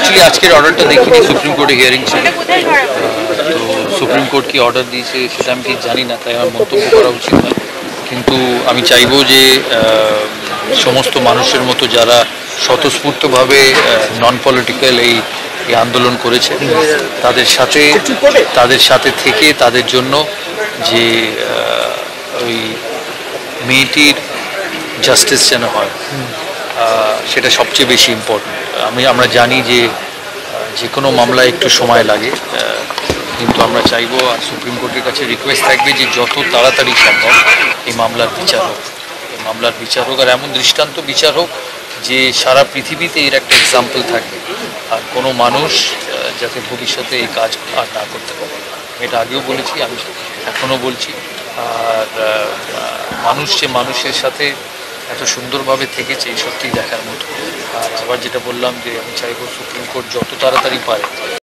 Actually আজকের অর্ডারটা দেখিনি, সুপ্রিম কোর্টে হিয়ারিং ছিল, তো সুপ্রিম কোর্ট কি অর্ডার দিয়েছে সেটা আমি ঠিক জানি না, তাই আমার মন্তব্য করা উচিত নয়। কিন্তু আমি চাইবো যে সমস্ত মানুষের মতো যারা স্বতঃস্ফূর্তভাবে নন পলিটিক্যাল এই আন্দোলন করেছে তাদের সাথে থেকে তাদের জন্য যে ওই মেয়েটির জাস্টিস যেন হয়, সেটা সবচেয়ে বেশি ইম্পর্টেন্ট। আমরা জানি যে কোনো মামলায় একটু সময় লাগে, কিন্তু আমরা চাইবো আর সুপ্রিম কোর্টের কাছে রিকোয়েস্ট থাকবে যে যত তাড়াতাড়ি সম্ভব এই মামলার বিচার হোক, আর এমন দৃষ্টান্ত বিচার হোক যে সারা পৃথিবীতে এর একটা এক্সাম্পল থাকবে, আর কোনো মানুষ যাতে ভবিষ্যতে এই কাজ আর না করতে পারে। আমি এটা আগেও বলেছি, আমি এখনও বলছি। আর মানুষের সাথে এত সুন্দরভাবে থেকেছে, সত্যিই দেখার মতো। আর আবার যেটা বললাম যে আমি চাইবো সুপ্রিম কোর্ট যত তাড়াতাড়ি পারে